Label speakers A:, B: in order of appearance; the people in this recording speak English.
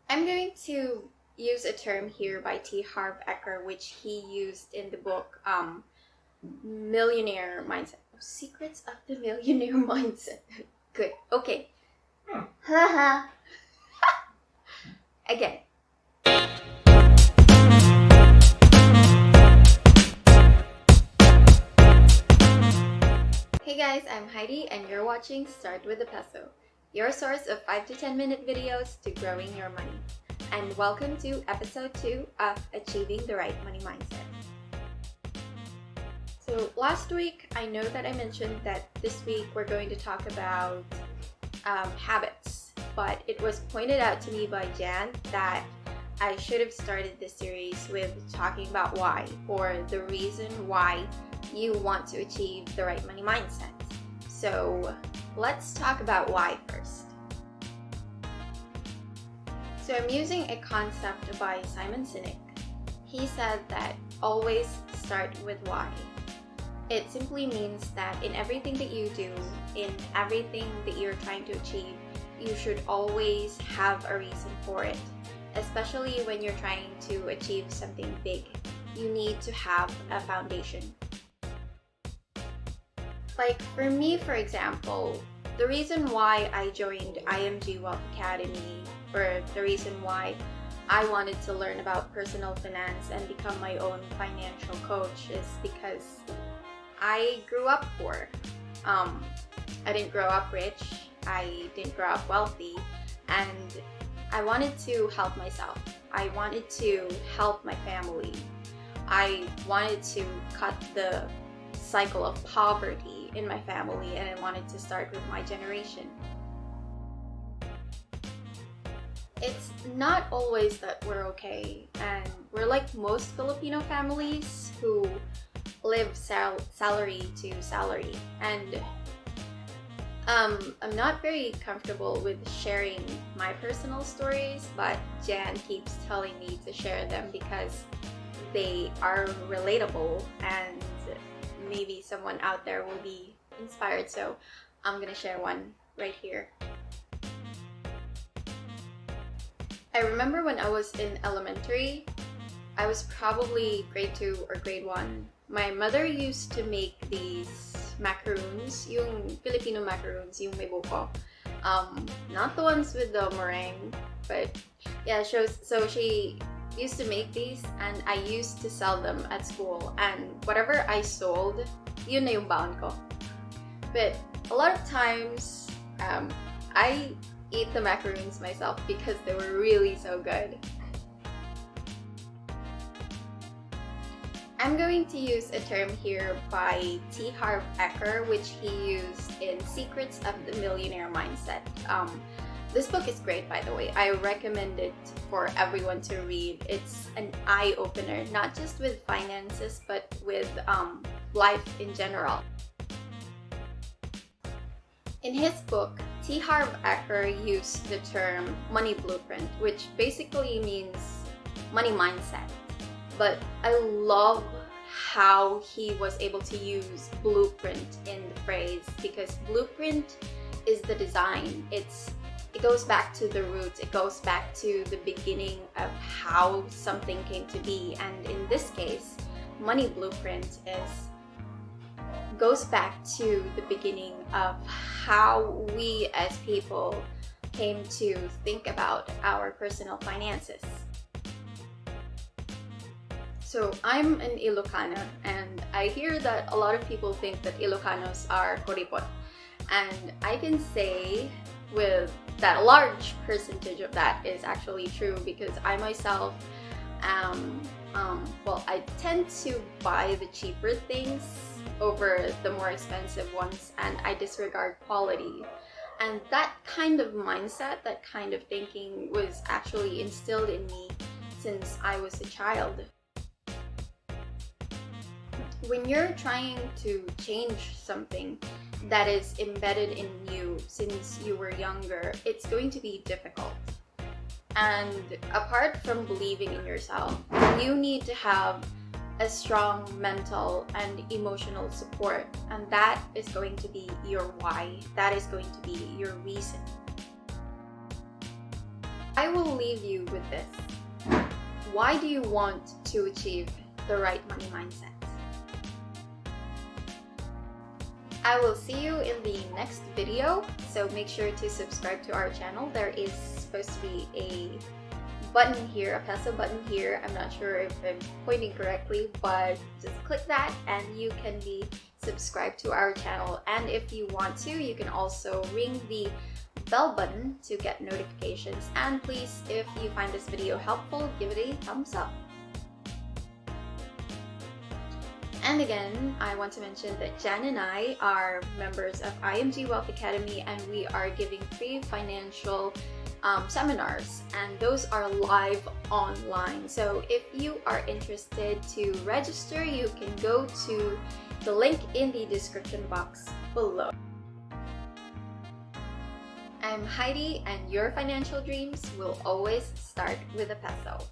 A: I'm going to use a term here by Harv Eker, which he used in the book Millionaire Mindset. Secrets of the Millionaire Mindset. Good. Okay. Haha. Again. Hey guys, I'm Heidi and you're watching Start with a Peso, your source of 5 to 10 minute videos to growing your money. And welcome to episode 2 of Achieving the Right Money Mindset. So last week, I know that I mentioned that this week we're going to talk about habits, but it was pointed out to me by Jan that I should have started this series with talking about why, or the reason why you want to achieve the right money mindset. So let's talk about why first. So I'm using a concept by Sinek. He said that always start with why. It simply means that in everything that you do, in everything that you're trying to achieve, you should always have a reason for it. Especially when you're trying to achieve something big, you need to have a foundation. Like for me, for example, the reason why I joined IMG Wealth Academy, or the reason why I wanted to learn about personal finance and become my own financial coach is because I grew up poor. I didn't grow up rich, I didn't grow up wealthy, and I wanted to help myself. I wanted to help my family. I wanted to cut the cycle of poverty in my family, and I wanted to start with my generation. It's not always that we're okay, and we're like most Filipino families who live salary to salary, and I'm not very comfortable with sharing my personal stories, but Jan keeps telling me to share them because they are relatable and maybe someone out there will be inspired. So I'm gonna share one right here. I remember when I was in elementary, I was probably grade 2 or grade 1. My mother used to make these macaroons, yung Filipino macaroons, yung may buko. Not the ones with the meringue, but yeah, so she used to make these and I used to sell them at school, and whatever I sold, yun na yung baon ko. But a lot of times, I eat the macaroons myself because they were really so good. I'm going to use a term here by Harv Eker, which he used in Secrets of the Millionaire Mindset. This book is great, by the way. I recommend it for everyone to read. It's an eye-opener, not just with finances, but with life in general. In his book, Harv Eker used the term money blueprint, which basically means money mindset. But I love how he was able to use blueprint in the phrase, because blueprint is the design. It goes back to the roots. It goes back to the beginning of how something came to be. And in this case, money blueprint goes back to the beginning of how we as people came to think about our personal finances. So I'm an Ilocana, and I hear that a lot of people think that Ilocanos are kuripot. And I can say with that a large percentage of that is actually true, because I myself I tend to buy the cheaper things over the more expensive ones, and I disregard quality. And that kind of mindset, that kind of thinking was actually instilled in me since I was a child. When you're trying to change something that is embedded in you since you were younger, it's going to be difficult. And apart from believing in yourself, you need to have a strong mental and emotional support, and that is going to be your why. That is going to be your reason. I will leave you with this. Why do you want to achieve the right money mindset? I will see you in the next video, so make sure to subscribe to our channel. There is supposed to be a button here, a peso button here. I'm not sure if I'm pointing correctly, but just click that and you can be subscribed to our channel. And if you want to, you can also ring the bell button to get notifications. And please, if you find this video helpful, give it a thumbs up. And again, I want to mention that Jan and I are members of IMG Wealth Academy, and we are giving free financial seminars, and those are live online. So if you are interested to register, you can go to the link in the description box below. I'm Heidi, and your financial dreams will always start with a peso.